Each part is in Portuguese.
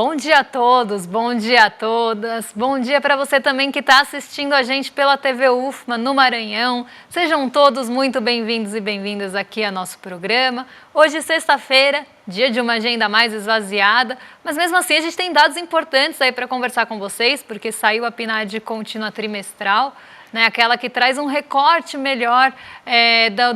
Bom dia a todos, bom dia a todas, bom dia para você também que está assistindo a gente pela TV UFMA no Maranhão. Sejam todos muito bem-vindos e bem-vindas aqui ao nosso programa. Hoje, sexta-feira, dia de uma agenda mais esvaziada, mas mesmo assim a gente tem dados importantes aí para conversar com vocês, porque saiu a PNAD contínua trimestral, né, aquela que traz um recorte melhor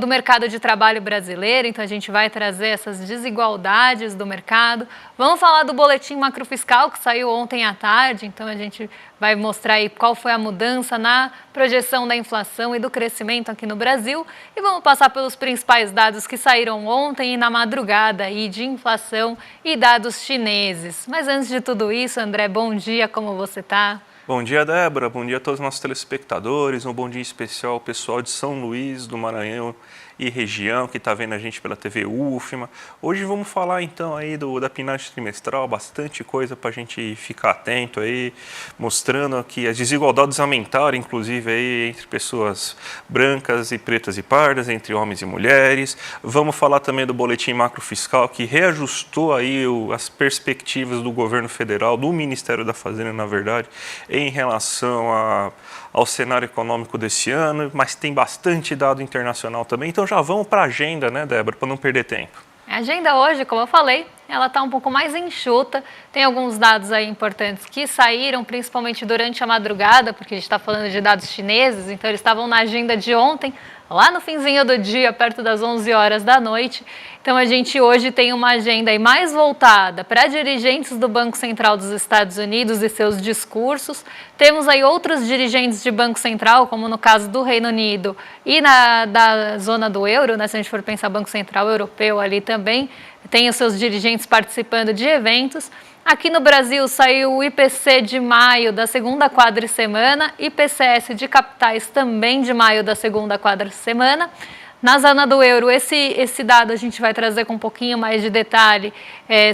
do mercado de trabalho brasileiro. Então a gente vai trazer essas desigualdades do mercado. Vamos falar do boletim macrofiscal que saiu ontem à tarde, então a gente vai mostrar aí qual foi a mudança na projeção da inflação e do crescimento aqui no Brasil. E vamos passar pelos principais dados que saíram ontem e na madrugada aí de inflação e dados chineses. Mas antes de tudo isso, André, bom dia, como você está? Bom dia, Débora. Bom dia a todos os nossos telespectadores. Um bom dia especial ao pessoal de São Luís, do Maranhão e região, que está vendo a gente pela TV UFMA. Hoje vamos falar então aí da PNAD trimestral, bastante coisa para a gente ficar atento aí, mostrando que as desigualdades aumentaram, inclusive aí entre pessoas brancas e pretas e pardas, entre homens e mulheres. Vamos falar também do boletim macrofiscal, que reajustou aí as perspectivas do governo federal, do Ministério da Fazenda, na verdade, em relação ao cenário econômico desse ano, mas tem bastante dado internacional também. Então já vamos para a agenda, né, Débora, para não perder tempo. A agenda hoje, como eu falei, ela está um pouco mais enxuta. Tem alguns dados aí importantes que saíram, principalmente durante a madrugada, porque a gente está falando de dados chineses, então eles estavam na agenda de ontem, lá no finzinho do dia, perto das 11 horas da noite. Então a gente hoje tem uma agenda aí mais voltada para dirigentes do Banco Central dos Estados Unidos e seus discursos. Temos aí outros dirigentes de Banco Central, como no caso do Reino Unido e da zona do euro, né? Se a gente for pensar Banco Central Europeu ali também, tem os seus dirigentes participando de eventos. Aqui no Brasil saiu o IPC de maio da segunda quadricemana, IPCS de capitais também de maio da segunda quadricemana. Na zona do euro, esse dado a gente vai trazer com um pouquinho mais de detalhe.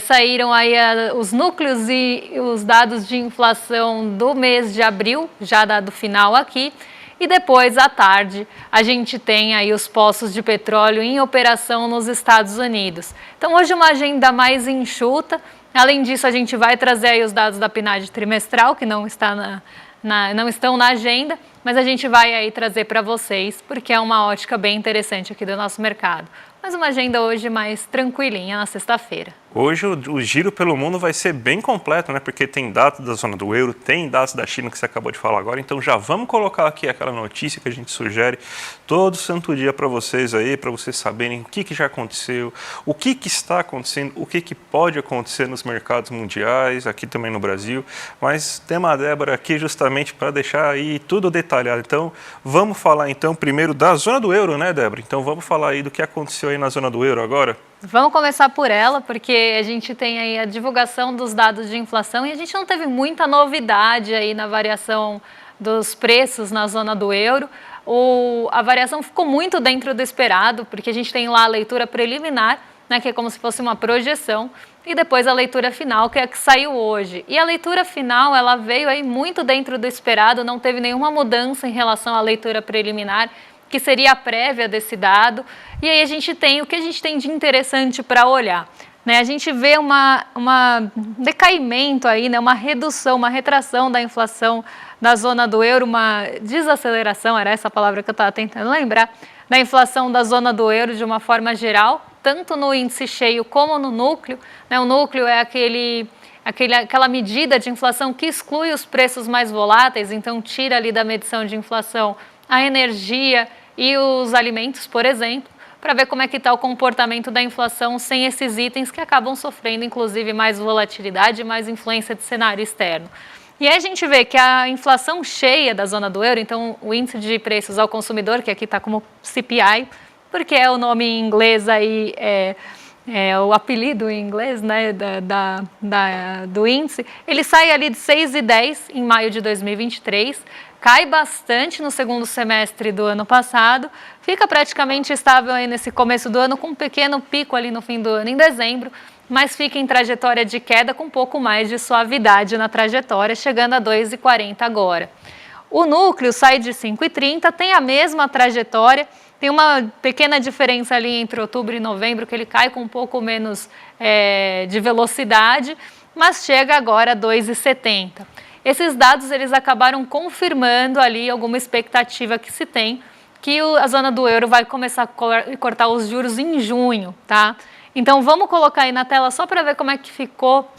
Saíram aí os núcleos e os dados de inflação do mês de abril, já dado final aqui. E depois, à tarde, a gente tem aí os poços de petróleo em operação nos Estados Unidos. Então, hoje uma agenda mais enxuta. Além disso, a gente vai trazer aí os dados da PNAD trimestral, que não estão na agenda, mas a gente vai aí trazer para vocês, porque é uma ótica bem interessante aqui do nosso mercado. Mas uma agenda hoje mais tranquilinha na sexta-feira. Hoje o giro pelo mundo vai ser bem completo, né? Porque tem dados da zona do euro, tem dados da China que você acabou de falar agora. Então já vamos colocar aqui aquela notícia que a gente sugere todo santo dia para vocês aí, para vocês saberem o que já aconteceu, o que está acontecendo, o que pode acontecer nos mercados mundiais, aqui também no Brasil. Mas tema a Débora aqui justamente para deixar aí tudo detalhado. Então vamos falar então primeiro da zona do euro, né, Débora? Então vamos falar aí do que aconteceu aí na zona do euro agora. Vamos começar por ela, porque a gente tem aí a divulgação dos dados de inflação e a gente não teve muita novidade aí na variação dos preços na zona do euro. A variação ficou muito dentro do esperado, porque a gente tem lá a leitura preliminar, né, que é como se fosse uma projeção, e depois a leitura final, que é a que saiu hoje. E a leitura final, ela veio aí muito dentro do esperado, não teve nenhuma mudança em relação à leitura preliminar, que seria a prévia desse dado. E aí a gente tem o que a gente tem de interessante para olhar, né? A gente vê uma decaimento aí, né? Uma redução, uma retração da inflação da zona do euro, uma desaceleração, era essa a palavra que eu estava tentando lembrar, da inflação da zona do euro de uma forma geral, tanto no índice cheio como no núcleo, né? O núcleo é aquela medida de inflação que exclui os preços mais voláteis, então tira ali da medição de inflação a energia e os alimentos, por exemplo, para ver como é que está o comportamento da inflação sem esses itens que acabam sofrendo, inclusive, mais volatilidade e mais influência de cenário externo. E aí a gente vê que a inflação cheia da zona do euro, então o índice de preços ao consumidor, que aqui está como CPI, porque é o nome em inglês aí, o apelido em inglês, né, do índice, ele sai ali de 6,10 em maio de 2023, cai bastante no segundo semestre do ano passado, fica praticamente estável aí nesse começo do ano, com um pequeno pico ali no fim do ano, em dezembro, mas fica em trajetória de queda com um pouco mais de suavidade na trajetória, chegando a 2,40 agora. O núcleo sai de 5,30, tem a mesma trajetória, tem uma pequena diferença ali entre outubro e novembro, que ele cai com um pouco menos de velocidade, mas chega agora a 2,70. Esses dados eles acabaram confirmando ali alguma expectativa que se tem, que a zona do euro vai começar a cortar os juros em junho, tá? Então vamos colocar aí na tela só para ver como é que ficou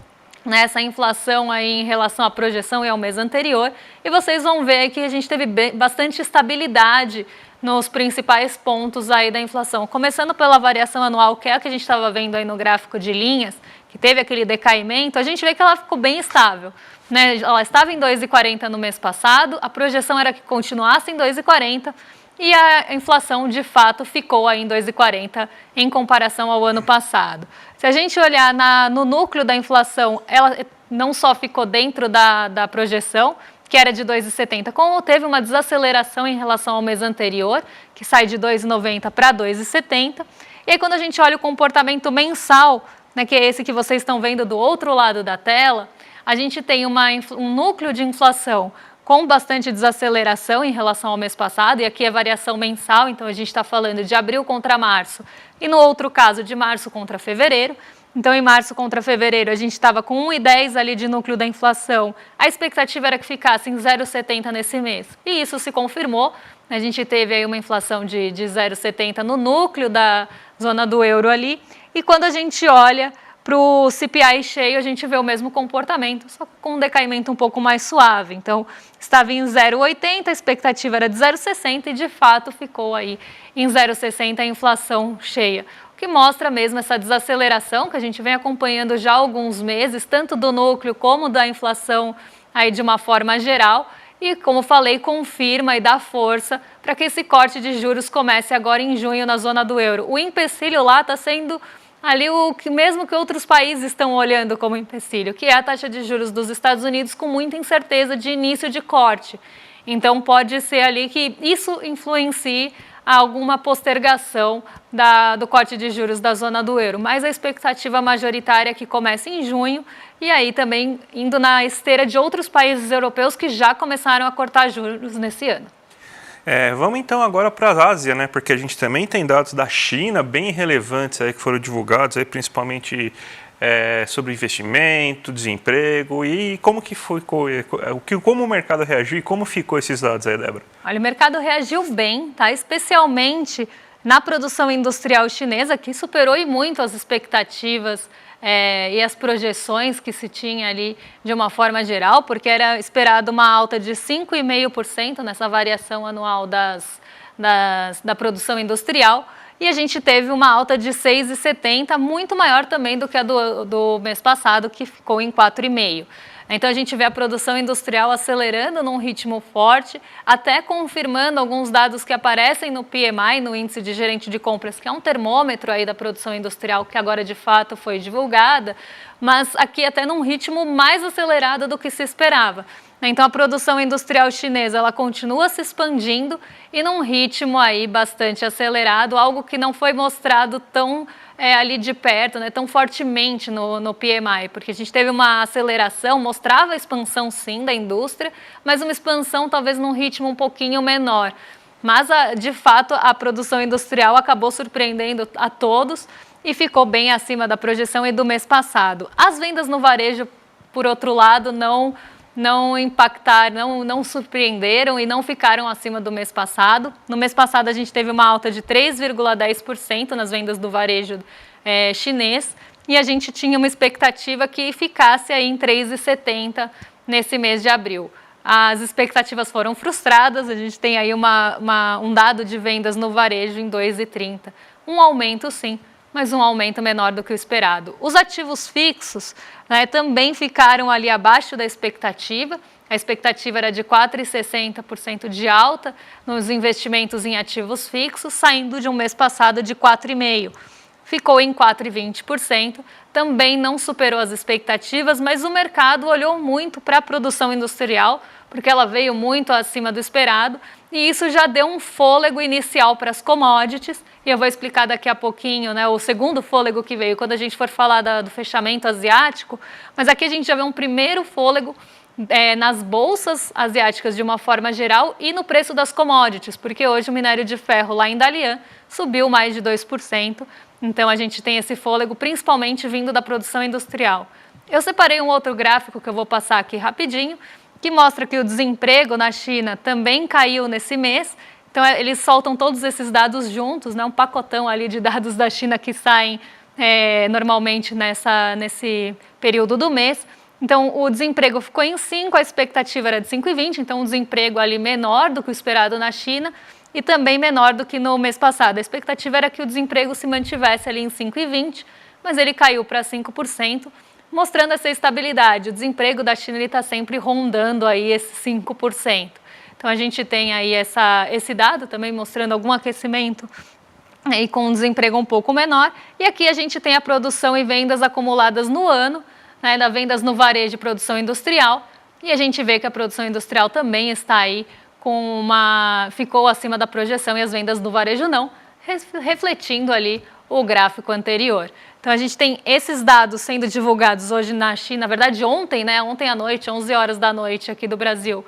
nessa inflação aí em relação à projeção e ao mês anterior, e vocês vão ver que a gente teve bastante estabilidade nos principais pontos aí da inflação, começando pela variação anual, que é a que a gente estava vendo aí no gráfico de linhas, que teve aquele decaimento, a gente vê que ela ficou bem estável, né? Ela estava em 2,40 no mês passado, a projeção era que continuasse em 2,40, e a inflação, de fato, ficou aí em 2,40 em comparação ao ano passado. Se a gente olhar no núcleo da inflação, ela não só ficou dentro da projeção, que era de 2,70, como teve uma desaceleração em relação ao mês anterior, que sai de 2,90 para 2,70. E aí, quando a gente olha o comportamento mensal, né, que é esse que vocês estão vendo do outro lado da tela, a gente tem um núcleo de inflação com bastante desaceleração em relação ao mês passado, e aqui é variação mensal, então a gente está falando de abril contra março, e no outro caso de março contra fevereiro. Então, em março contra fevereiro, a gente estava com 1,10 ali de núcleo da inflação, a expectativa era que ficasse em 0,70 nesse mês, e isso se confirmou, a gente teve aí uma inflação de 0,70 no núcleo da zona do euro ali, e quando a gente olha para o CPI cheio, a gente vê o mesmo comportamento, só com um decaimento um pouco mais suave. Então, estava em 0,80, a expectativa era de 0,60 e, de fato, ficou aí em 0,60 a inflação cheia. O que mostra mesmo essa desaceleração que a gente vem acompanhando já há alguns meses, tanto do núcleo como da inflação aí de uma forma geral. E, como falei, confirma e dá força para que esse corte de juros comece agora em junho na zona do euro. O empecilho lá está sendo ali o que mesmo que outros países estão olhando como empecilho, que é a taxa de juros dos Estados Unidos com muita incerteza de início de corte. Então pode ser ali que isso influencie alguma postergação do corte de juros da zona do euro, mas a expectativa majoritária é que comece em junho e aí também indo na esteira de outros países europeus que já começaram a cortar juros nesse ano. Vamos então agora para a Ásia, né? Porque a gente também tem dados da China bem relevantes aí que foram divulgados, aí, principalmente sobre investimento, desemprego e como que como o mercado reagiu e como ficou esses dados aí, Débora? Olha, o mercado reagiu bem, tá? Especialmente na produção industrial chinesa, que superou e muito as expectativas e as projeções que se tinha ali de uma forma geral, porque era esperado uma alta de 5,5% nessa variação anual da produção industrial, e a gente teve uma alta de 6,70%, muito maior também do que a do mês passado, que ficou em 4,5%. Então, a gente vê a produção industrial acelerando num ritmo forte, até confirmando alguns dados que aparecem no PMI, no Índice de Gerente de Compras, que é um termômetro aí da produção industrial, que agora de fato foi divulgada, mas aqui até num ritmo mais acelerado do que se esperava. Então, a produção industrial chinesa, ela continua se expandindo e num ritmo aí bastante acelerado, algo que não foi mostrado tão ali de perto, né, tão fortemente no PMI, porque a gente teve uma aceleração, mostrava a expansão sim da indústria, mas uma expansão talvez num ritmo um pouquinho menor. Mas, de fato, a produção industrial acabou surpreendendo a todos e ficou bem acima da projeção e do mês passado. As vendas no varejo, por outro lado, não impactaram, não surpreenderam e não ficaram acima do mês passado. No mês passado, a gente teve uma alta de 3,10% nas vendas do varejo chinês e a gente tinha uma expectativa que ficasse aí em 3,70% nesse mês de abril. As expectativas foram frustradas, a gente tem aí um dado de vendas no varejo em 2,30%. Um aumento, sim, mas um aumento menor do que o esperado. Os ativos fixos, né, também ficaram ali abaixo da expectativa. A expectativa era de 4,60% de alta nos investimentos em ativos fixos, saindo de um mês passado de 4,5%. Ficou em 4,20%, também não superou as expectativas, mas o mercado olhou muito para a produção industrial, porque ela veio muito acima do esperado, e isso já deu um fôlego inicial para as commodities, e eu vou explicar daqui a pouquinho, né, o segundo fôlego que veio quando a gente for falar do fechamento asiático, mas aqui a gente já vê um primeiro fôlego nas bolsas asiáticas de uma forma geral e no preço das commodities, porque hoje o minério de ferro lá em Dalian subiu mais de 2%, então a gente tem esse fôlego principalmente vindo da produção industrial. Eu separei um outro gráfico que eu vou passar aqui rapidinho, que mostra que o desemprego na China também caiu nesse mês. Então, eles soltam todos esses dados juntos, né? Um pacotão ali de dados da China que saem normalmente nesse período do mês. Então, o desemprego ficou em 5, a expectativa era de 5,20, então um desemprego ali menor do que o esperado na China e também menor do que no mês passado. A expectativa era que o desemprego se mantivesse ali em 5,20, mas ele caiu para 5%, mostrando essa estabilidade. O desemprego da China está sempre rondando aí esses 5%. Então, a gente tem aí esse dado também mostrando algum aquecimento e com um desemprego um pouco menor. E aqui a gente tem a produção e vendas acumuladas no ano, né, da vendas no varejo de produção industrial, e a gente vê que a produção industrial também está aí ficou acima da projeção e as vendas do varejo não, refletindo ali o gráfico anterior. Então a gente tem esses dados sendo divulgados hoje na China, na verdade ontem, né, ontem à noite, 11 horas da noite aqui do Brasil,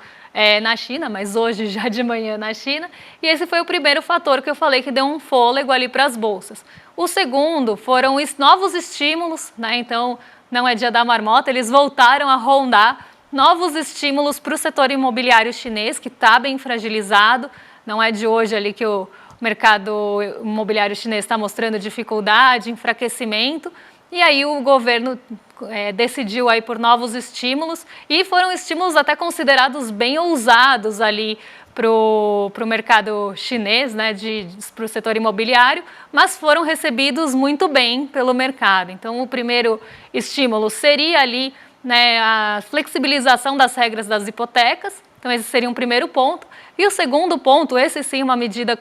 na China, mas hoje já de manhã na China, e esse foi o primeiro fator que eu falei que deu um fôlego ali para as bolsas. O segundo foram os novos estímulos, né, então não é dia da marmota, eles voltaram a rondar novos estímulos para o setor imobiliário chinês, que está bem fragilizado, não é de hoje ali que o mercado imobiliário chinês está mostrando dificuldade, enfraquecimento, e aí o governo decidiu aí por novos estímulos, e foram estímulos até considerados bem ousados ali para o mercado chinês, né, para o setor imobiliário, mas foram recebidos muito bem pelo mercado. Então, o primeiro estímulo seria ali, né, a flexibilização das regras das hipotecas. Então, esse seria um primeiro ponto. E o segundo ponto, essa sim uma medida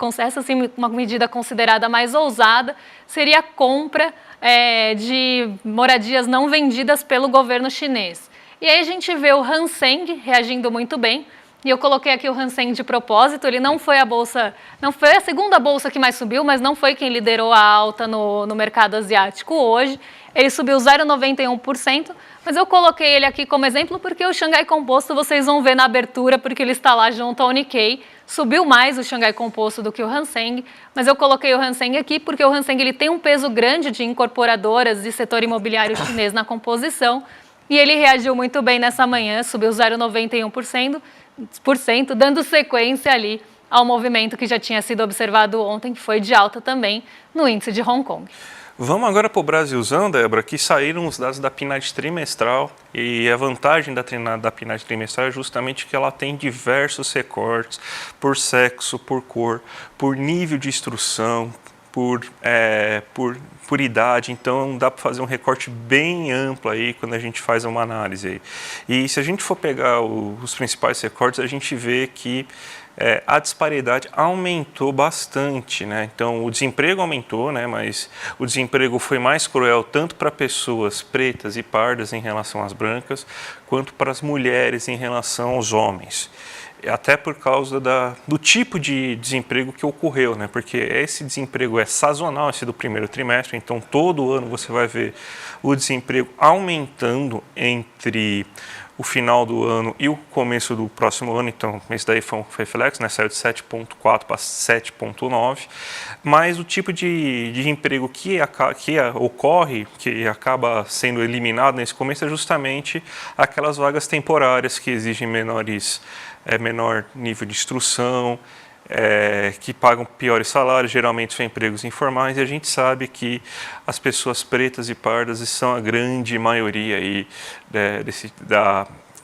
considerada mais ousada, seria a compra de moradias não vendidas pelo governo chinês. E aí a gente vê o Hang Seng reagindo muito bem. E eu coloquei aqui o Hang Seng de propósito, ele não foi a segunda bolsa que mais subiu, mas não foi quem liderou a alta no mercado asiático hoje. Ele subiu 0,91%, mas eu coloquei ele aqui como exemplo porque o Xangai Composto vocês vão ver na abertura, porque ele está lá junto ao Nikkei. Subiu mais o Xangai Composto do que o Hang Seng, mas eu coloquei o Hang Seng aqui porque o Hang Seng ele tem um peso grande de incorporadoras e setor imobiliário chinês na composição, e ele reagiu muito bem nessa manhã, subiu 0,91%, dando sequência ali ao movimento que já tinha sido observado ontem, que foi de alta também no índice de Hong Kong. Vamos agora para o Brasilzão, Débora, que saíram os dados da PNAD trimestral, e a vantagem da PNAD trimestral é justamente que ela tem diversos recortes por sexo, por cor, por nível de instrução, por idade, então dá para fazer um recorte bem amplo aí quando a gente faz uma análise aí. E se a gente for pegar os principais recortes, a gente vê que a disparidade aumentou bastante, né? Então o desemprego aumentou, né? Mas o desemprego foi mais cruel tanto para pessoas pretas e pardas em relação às brancas, quanto para as mulheres em relação aos homens. Até por causa do tipo de desemprego que ocorreu, né? Porque esse desemprego é sazonal, esse do primeiro trimestre, então todo ano você vai ver o desemprego aumentando entre o final do ano e o começo do próximo ano, então esse daí foi flex, né? Saiu de 7,4 para 7,9, mas o tipo de emprego que ocorre, que acaba sendo eliminado nesse começo é justamente aquelas vagas temporárias que exigem menor nível de instrução, que pagam piores salários, geralmente são empregos informais, e a gente sabe que as pessoas pretas e pardas são a grande maioria aí,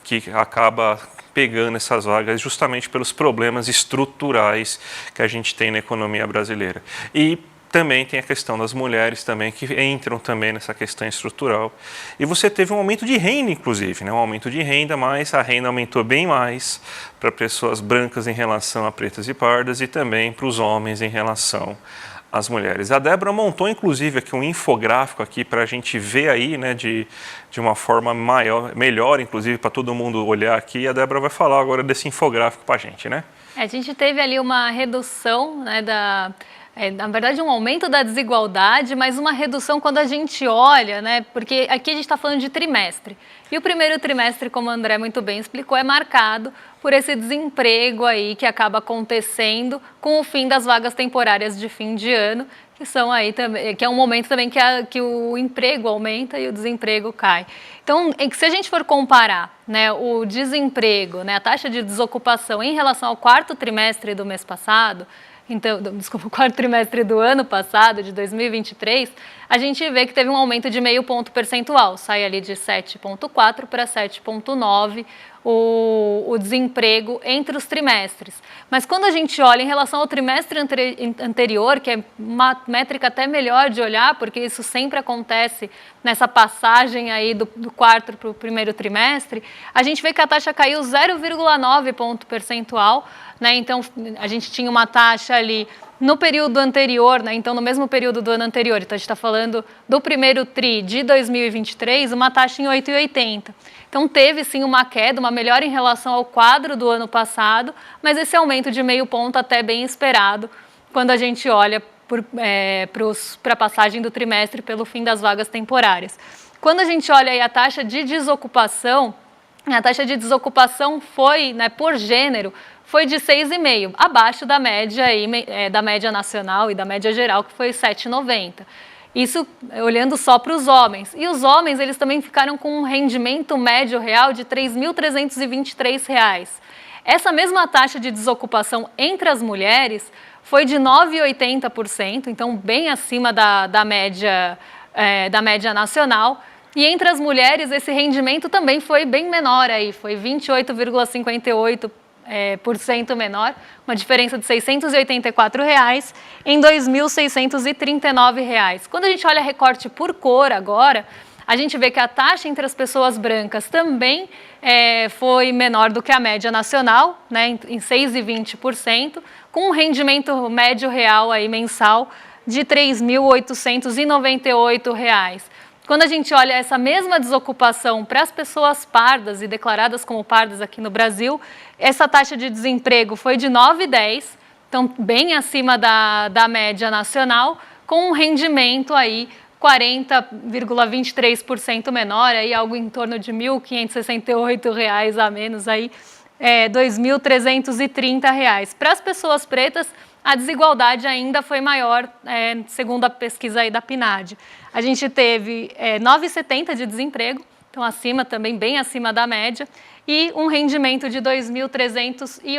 que acaba pegando essas vagas justamente pelos problemas estruturais que a gente tem na economia brasileira. E também tem a questão das mulheres também, que entram também nessa questão estrutural. E você teve um aumento de renda, inclusive, né? Um aumento de renda, mas a renda aumentou bem mais para pessoas brancas em relação a pretas e pardas e também para os homens em relação às mulheres. A Débora montou, inclusive, aqui um infográfico aqui para a gente ver aí, né, de uma forma melhor, inclusive, para todo mundo olhar aqui. E a Débora vai falar agora desse infográfico para a gente, né? A gente teve ali uma redução, né, na verdade, um aumento da desigualdade, mas uma redução quando a gente olha, né? Porque aqui a gente está falando de trimestre. E o primeiro trimestre, como o André muito bem explicou, é marcado por esse desemprego aí que acaba acontecendo com o fim das vagas temporárias de fim de ano, que são aí também, que é um momento também que o emprego aumenta e o desemprego cai. Então, se a gente for comparar, né, o desemprego, né, a taxa de desocupação em relação ao quarto trimestre do mês passado, então, desculpa, o quarto trimestre do ano passado, de 2023, a gente vê que teve um aumento de 0,5 ponto percentual, sai ali de 7,4 para 7,9 o desemprego entre os trimestres. Mas quando a gente olha em relação ao trimestre anterior, que é uma métrica até melhor de olhar, porque isso sempre acontece nessa passagem aí do quarto para o primeiro trimestre, a gente vê que a taxa caiu 0,9 ponto percentual, né? Então, a gente tinha uma taxa ali no período anterior, né? Então no mesmo período do ano anterior, então a gente está falando do primeiro TRI de 2023, uma taxa em 8,80. Então teve sim uma queda, uma melhora em relação ao quadro do ano passado, mas esse aumento de 0,5 ponto até bem esperado quando a gente olha para a passagem do trimestre pelo fim das vagas temporárias. Quando a gente olha aí a taxa de desocupação foi, né, por gênero, foi de 6,5, abaixo da média, da média nacional e da média geral, que foi 7,90. Isso olhando só para os homens. E os homens, eles também ficaram com um rendimento médio real de R$ 3.323. Essa mesma taxa de desocupação entre as mulheres foi de 9,80%, então bem acima da média nacional. E entre as mulheres, esse rendimento também foi bem menor, aí, foi 28,58% menor, uma diferença de R$ 684 em R$ 2.639. Quando a gente olha recorte por cor agora, a gente vê que a taxa entre as pessoas brancas também foi menor do que a média nacional, né, em 6,20%, com um rendimento médio real aí, mensal de R$ 3.898. Quando a gente olha essa mesma desocupação para as pessoas pardas e declaradas como pardas aqui no Brasil, essa taxa de desemprego foi de 9,10, então bem acima da média nacional, com um rendimento aí 40,23% menor, aí algo em torno de R$ 1.568 a menos, aí, R$ 2.330. Para as pessoas pretas, a desigualdade ainda foi maior, segundo a pesquisa aí da PNAD. A gente teve 9,70 de desemprego, então também bem acima da média, e um rendimento de R$ 2.380, R$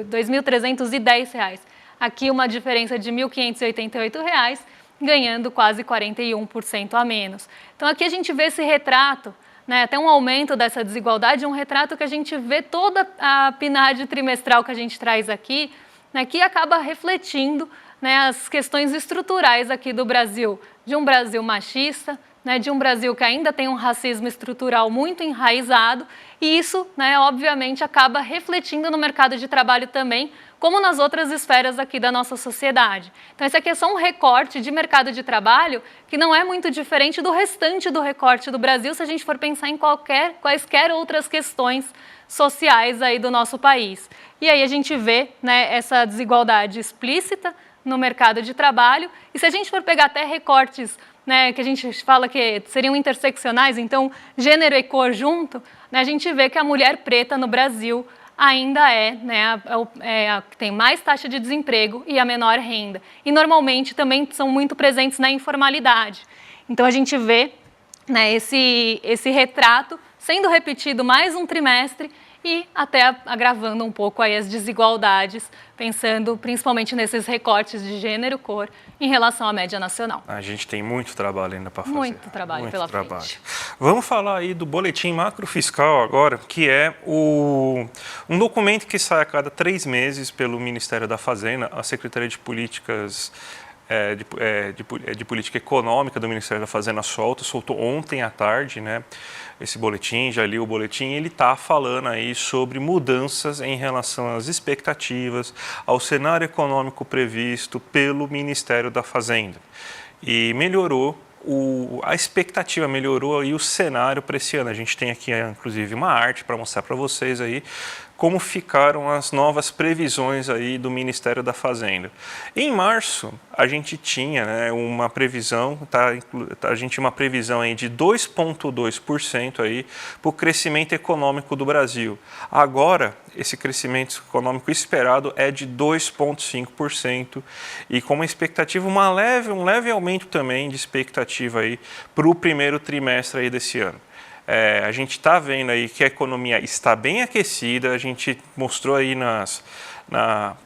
2.310. Aqui uma diferença de R$ 1.588, ganhando quase 41% a menos. Então aqui a gente vê esse retrato, né, até um aumento dessa desigualdade, um retrato que a gente vê toda a PNAD trimestral que a gente traz aqui, né, que acaba refletindo, né, as questões estruturais aqui do Brasil, de um Brasil machista, né, de um Brasil que ainda tem um racismo estrutural muito enraizado, e isso, né, obviamente, acaba refletindo no mercado de trabalho também, como nas outras esferas aqui da nossa sociedade. Então, esse aqui é só um recorte de mercado de trabalho que não é muito diferente do restante do recorte do Brasil, se a gente for pensar em quaisquer outras questões sociais aí do nosso país. E aí a gente vê, né, essa desigualdade explícita no mercado de trabalho, e se a gente for pegar até recortes, né, que a gente fala que seriam interseccionais, então gênero e cor junto, né, a gente vê que a mulher preta no Brasil ainda né, a que tem mais taxa de desemprego e a menor renda. E normalmente também são muito presentes na informalidade. Então a gente vê, né, esse retrato sendo repetido mais um trimestre e até agravando um pouco aí as desigualdades, pensando principalmente nesses recortes de gênero, cor, em relação à média nacional. A gente tem muito trabalho ainda para fazer. Muito trabalho pela frente. Vamos falar aí do Boletim Macrofiscal agora, que é um documento que sai a cada 3 meses pelo Ministério da Fazenda, a Secretaria de Políticas de Política Econômica do Ministério da Fazenda soltou ontem à tarde, né, esse boletim, já li o boletim, ele está falando aí sobre mudanças em relação às expectativas, ao cenário econômico previsto pelo Ministério da Fazenda. E melhorou, a expectativa melhorou aí o cenário para esse ano. A gente tem aqui, inclusive, uma arte para mostrar para vocês aí como ficaram as novas previsões aí do Ministério da Fazenda. Em março, a gente tinha, né, uma previsão, a gente tinha uma previsão aí de 2,2% aí para o crescimento econômico do Brasil. Agora, esse crescimento econômico esperado é de 2,5% e com uma expectativa, um leve aumento também de expectativa aí para o primeiro trimestre aí desse ano. A gente está vendo aí que a economia está bem aquecida, a gente mostrou aí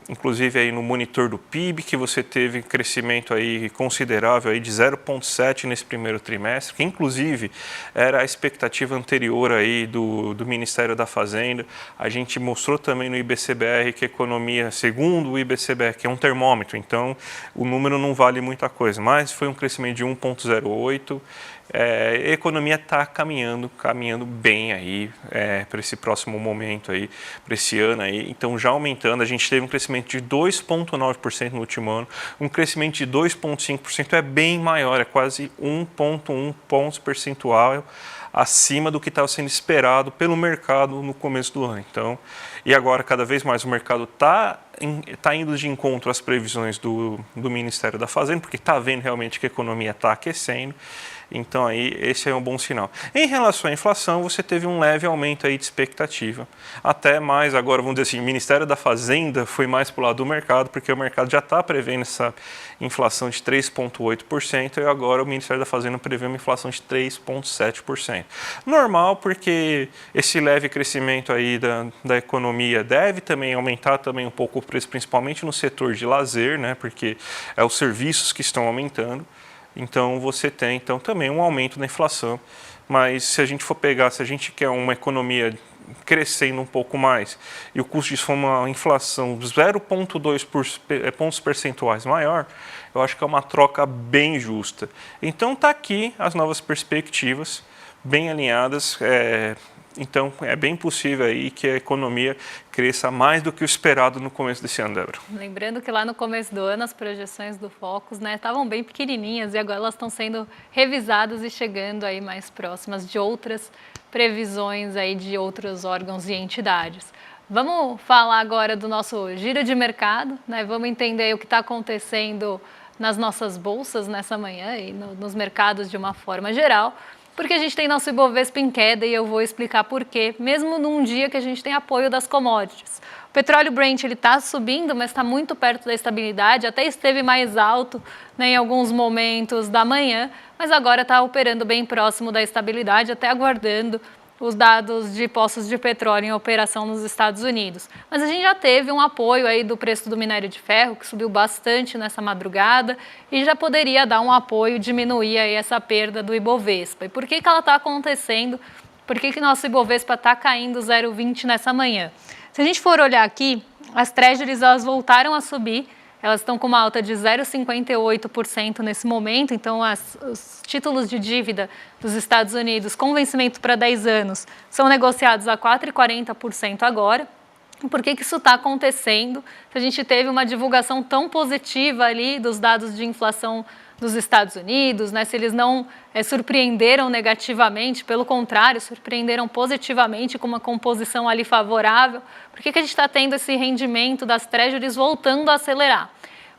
inclusive aí no monitor do PIB que você teve crescimento aí considerável aí de 0,7 nesse primeiro trimestre, que inclusive era a expectativa anterior aí do Ministério da Fazenda. A gente mostrou também no IBCBR que a economia, segundo o IBCBR, que é um termômetro, então o número não vale muita coisa, mas foi um crescimento de 1,08. A economia está caminhando bem aí para esse próximo momento aí, para esse ano aí. Então já aumentando, a gente teve um crescimento de 2,9% no último ano, um crescimento de 2,5% é bem maior, é quase 1,1 pontos percentual acima do que estava sendo esperado pelo mercado no começo do ano. Então, e agora cada vez mais o mercado está indo de encontro às previsões do Ministério da Fazenda, porque está vendo realmente que a economia está aquecendo. Então, aí, esse é um bom sinal. Em relação à inflação, você teve um leve aumento aí de expectativa. Até mais, agora, vamos dizer assim, o Ministério da Fazenda foi mais para o lado do mercado, porque o mercado já está prevendo essa inflação de 3,8% e agora o Ministério da Fazenda prevê uma inflação de 3,7%. Normal, porque esse leve crescimento aí da economia deve também aumentar também um pouco o preço, principalmente no setor de lazer, né, porque é os serviços que estão aumentando. Então, você tem também um aumento na inflação, mas se a gente quer uma economia crescendo um pouco mais e o custo disso for uma inflação 0,2 pontos percentuais maior, eu acho que é uma troca bem justa. Então, está aqui as novas perspectivas, bem alinhadas. Então, é bem possível aí que a economia cresça mais do que o esperado no começo desse ano, Débora. Lembrando que lá no começo do ano as projeções do Focus, né, estavam bem pequenininhas e agora elas estão sendo revisadas e chegando aí mais próximas de outras previsões aí de outros órgãos e entidades. Vamos falar agora do nosso giro de mercado, né? Vamos entender o que está acontecendo nas nossas bolsas nessa manhã e nos mercados de uma forma geral. Porque a gente tem nosso Ibovespa em queda e eu vou explicar por quê, mesmo num dia que a gente tem apoio das commodities. O petróleo Brent está subindo, mas está muito perto da estabilidade, até esteve mais alto, né, em alguns momentos da manhã, mas agora está operando bem próximo da estabilidade, até aguardando os dados de poços de petróleo em operação nos Estados Unidos. Mas a gente já teve um apoio aí do preço do minério de ferro, que subiu bastante nessa madrugada, e já poderia dar um apoio, diminuir aí essa perda do Ibovespa. E por que ela está acontecendo? Por que nosso Ibovespa está caindo 0,20 nessa manhã? Se a gente for olhar aqui, as Treasuries elas voltaram a subir, elas estão com uma alta de 0,58% nesse momento, então os títulos de dívida dos Estados Unidos com vencimento para 10 anos são negociados a 4,40% agora. Por que isso está acontecendo? Se a gente teve uma divulgação tão positiva ali dos dados de inflação dos Estados Unidos, né? Se eles não surpreenderam negativamente, pelo contrário, surpreenderam positivamente com uma composição ali favorável, por que a gente está tendo esse rendimento das Treasuries voltando a acelerar?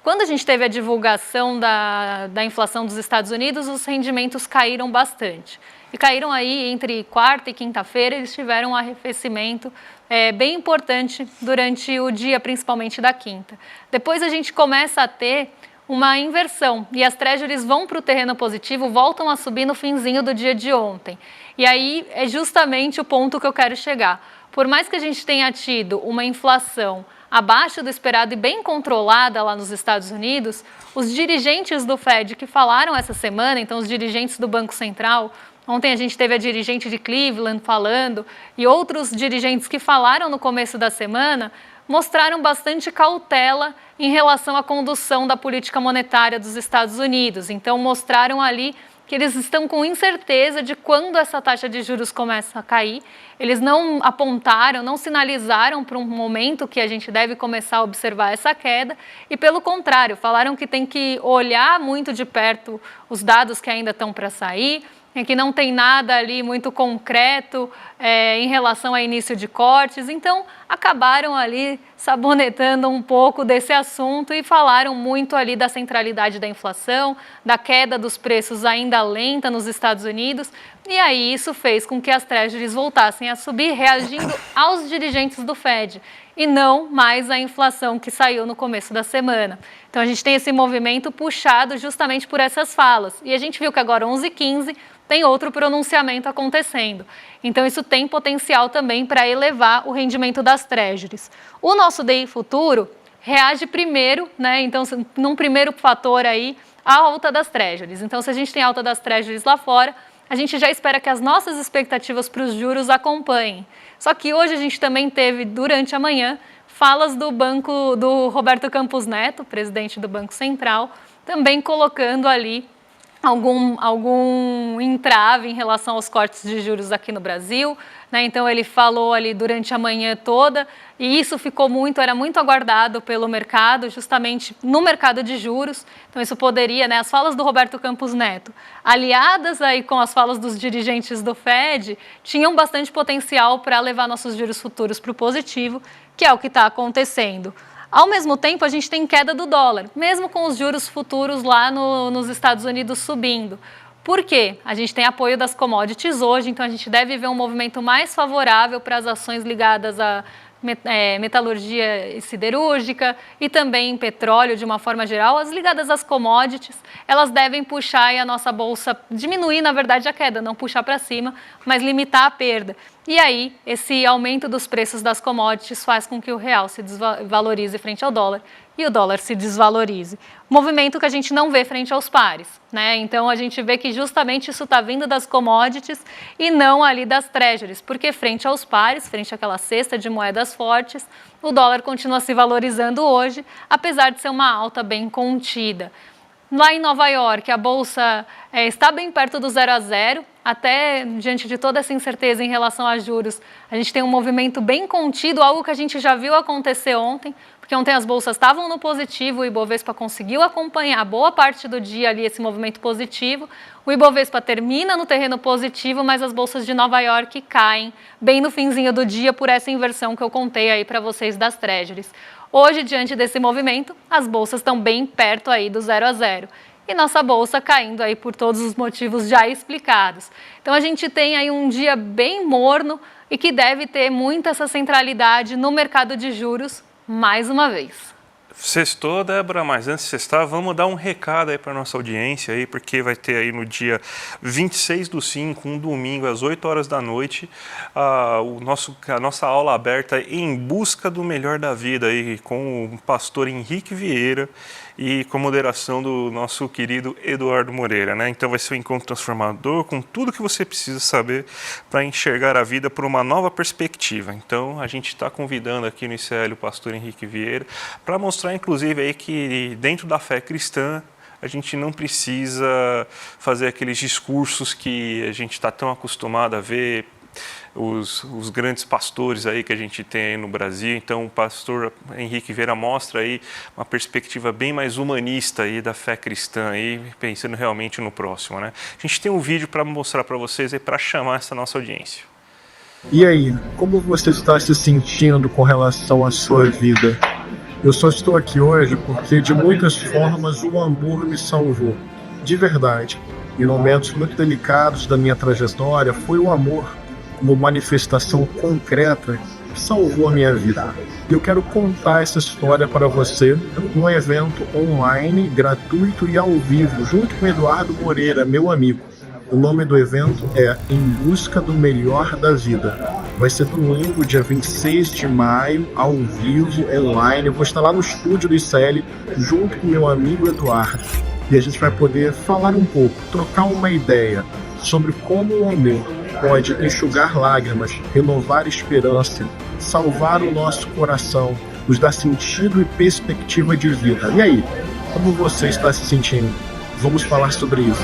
Quando a gente teve a divulgação da inflação dos Estados Unidos, os rendimentos caíram bastante. E caíram aí entre quarta e quinta-feira, eles tiveram um arrefecimento bem importante durante o dia, principalmente da quinta. Depois a gente começa a ter uma inversão e as Treasuries vão para o terreno positivo, voltam a subir no finzinho do dia de ontem. E aí é justamente o ponto que eu quero chegar. Por mais que a gente tenha tido uma inflação abaixo do esperado e bem controlada lá nos Estados Unidos, os dirigentes do Fed que falaram essa semana, então os dirigentes do Banco Central, ontem a gente teve a dirigente de Cleveland falando e outros dirigentes que falaram no começo da semana, mostraram bastante cautela em relação à condução da política monetária dos Estados Unidos. Então, mostraram ali que eles estão com incerteza de quando essa taxa de juros começa a cair. Eles não apontaram, não sinalizaram para um momento que a gente deve começar a observar essa queda e, pelo contrário, falaram que tem que olhar muito de perto os dados que ainda estão para sair, é que não tem nada ali muito concreto em relação a início de cortes, então acabaram ali sabonetando um pouco desse assunto e falaram muito ali da centralidade da inflação, da queda dos preços ainda lenta nos Estados Unidos, e aí isso fez com que as treasuries voltassem a subir, reagindo aos dirigentes do Fed, e não mais à inflação que saiu no começo da semana. Então a gente tem esse movimento puxado justamente por essas falas, e a gente viu que agora 11h15 tem outro pronunciamento acontecendo. Então, isso tem potencial também para elevar o rendimento das treasuries. O nosso DI futuro reage primeiro, né? Então, num primeiro fator aí, a alta das treasuries. Então, se a gente tem alta das treasuries lá fora, a gente já espera que as nossas expectativas para os juros acompanhem. Só que hoje a gente também teve, durante a manhã, falas do Roberto Campos Neto, presidente do Banco Central, também colocando ali algum entrave em relação aos cortes de juros aqui no Brasil, né? Então ele falou ali durante a manhã toda, e isso era muito aguardado pelo mercado, justamente no mercado de juros. Então isso poderia, né, as falas do Roberto Campos Neto, aliadas aí com as falas dos dirigentes do Fed, tinham bastante potencial para levar nossos juros futuros para o positivo, que é o que está acontecendo. Ao mesmo tempo, a gente tem queda do dólar, mesmo com os juros futuros lá nos Estados Unidos subindo. Por quê? A gente tem apoio das commodities hoje, então a gente deve ver um movimento mais favorável para as ações ligadas à metalurgia siderúrgica e também petróleo de uma forma geral. As ligadas às commodities, elas devem puxar a nossa bolsa, diminuir na verdade a queda, não puxar para cima, mas limitar a perda. E aí, esse aumento dos preços das commodities faz com que o real se desvalorize frente ao dólar e o dólar se desvalorize. Movimento que a gente não vê frente aos pares, né? Então, a gente vê que justamente isso está vindo das commodities e não ali das treasuries, porque frente aos pares, frente àquela cesta de moedas fortes, o dólar continua se valorizando hoje, apesar de ser uma alta bem contida. Lá em Nova York, a bolsa está bem perto do 0 a 0, até diante de toda essa incerteza em relação a juros, a gente tem um movimento bem contido, algo que a gente já viu acontecer ontem, porque ontem as bolsas estavam no positivo, o Ibovespa conseguiu acompanhar boa parte do dia ali esse movimento positivo, o Ibovespa termina no terreno positivo, mas as bolsas de Nova York caem bem no finzinho do dia por essa inversão que eu contei aí para vocês das treasuries. Hoje, diante desse movimento, as bolsas estão bem perto aí do 0 a 0. E nossa bolsa caindo aí por todos os motivos já explicados. Então, a gente tem aí um dia bem morno e que deve ter muita essa centralidade no mercado de juros mais uma vez. Sextou, Débora, mas antes de sextar, vamos dar um recado aí para nossa audiência aí, porque vai ter aí no dia 26/5, um domingo, às 8 horas da noite, a nossa aula aberta em busca do melhor da vida aí, com o pastor Henrique Vieira e com moderação do nosso querido Eduardo Moreira, né? Então vai ser um encontro transformador com tudo que você precisa saber para enxergar a vida por uma nova perspectiva. Então a gente está convidando aqui no ICL o pastor Henrique Vieira para mostrar inclusive aí que dentro da fé cristã a gente não precisa fazer aqueles discursos que a gente está tão acostumado a ver, os grandes pastores aí que a gente tem aí no Brasil. Então o pastor Henrique Vieira mostra aí uma perspectiva bem mais humanista aí da fé cristã aí, pensando realmente no próximo, né? A gente tem um vídeo para mostrar para vocês aí para chamar essa nossa audiência. E aí, como você está se sentindo com relação à sua vida? Eu só estou aqui hoje porque de muitas formas o amor me salvou, de verdade. Em momentos muito delicados da minha trajetória, foi o amor, como manifestação concreta, que salvou a minha vida. E eu quero contar essa história para você num evento online, gratuito e ao vivo, junto com Eduardo Moreira, meu amigo. O nome do evento é Em Busca do Melhor da Vida. Vai ser domingo, dia 26 de maio, ao vivo, online. Eu vou estar lá no estúdio do ICL, junto com meu amigo Eduardo. E a gente vai poder falar um pouco, trocar uma ideia sobre como o amor pode enxugar lágrimas, renovar esperança, salvar o nosso coração, nos dar sentido e perspectiva de vida. E aí, como você está se sentindo? Vamos falar sobre isso.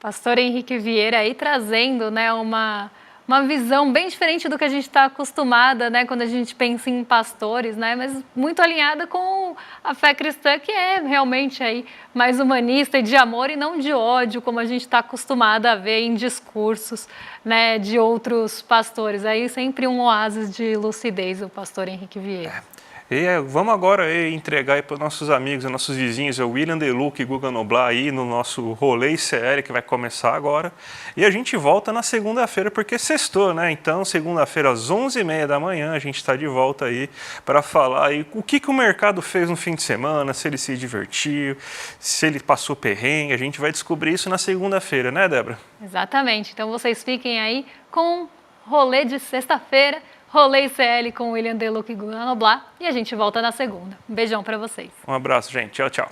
Pastor Henrique Vieira aí trazendo, né, uma uma visão bem diferente do que a gente está acostumada, né, quando a gente pensa em pastores, né, mas muito alinhada com a fé cristã, que é realmente aí mais humanista e de amor e não de ódio, como a gente está acostumada a ver em discursos, né, de outros pastores. Aí sempre um oásis de lucidez, o pastor Henrique Vieira. E vamos agora entregar para os nossos amigos, nossos vizinhos, o William Deluc e Guga Noblar aí no nosso rolê ICL que vai começar agora. E a gente volta na segunda-feira, porque sextou, né? Então, segunda-feira às 11h30 da manhã, a gente está de volta aí para falar aí o que o mercado fez no fim de semana, se ele se divertiu, se ele passou perrengue. A gente vai descobrir isso na segunda-feira, né, Débora? Exatamente. Então, vocês fiquem aí com o rolê de sexta-feira, Rolê ICL com o William Deluc e Guga Noblar, e a gente volta na segunda. Um beijão para vocês. Um abraço, gente. Tchau, tchau.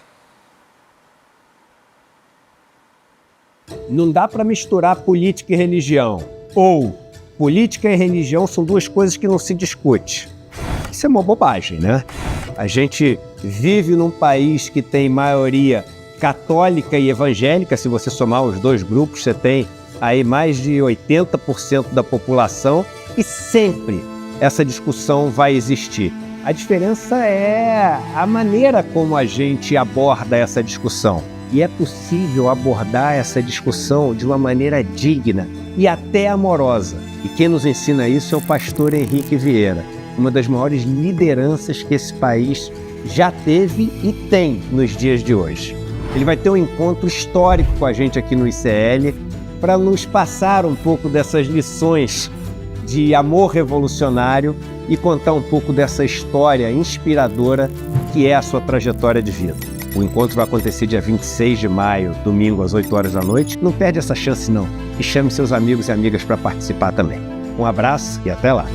Não dá para misturar política e religião. Ou política e religião são duas coisas que não se discute. Isso é uma bobagem, né? A gente vive num país que tem maioria católica e evangélica. Se você somar os dois grupos, você tem aí mais de 80% da população. E sempre essa discussão vai existir. A diferença é a maneira como a gente aborda essa discussão. E é possível abordar essa discussão de uma maneira digna e até amorosa. E quem nos ensina isso é o pastor Henrique Vieira, uma das maiores lideranças que esse país já teve e tem nos dias de hoje. Ele vai ter um encontro histórico com a gente aqui no ICL para nos passar um pouco dessas lições de amor revolucionário e contar um pouco dessa história inspiradora que é a sua trajetória de vida. O encontro vai acontecer dia 26 de maio, domingo às 8 horas da noite. Não perde essa chance não. E chame seus amigos e amigas para participar também. Um abraço e até lá.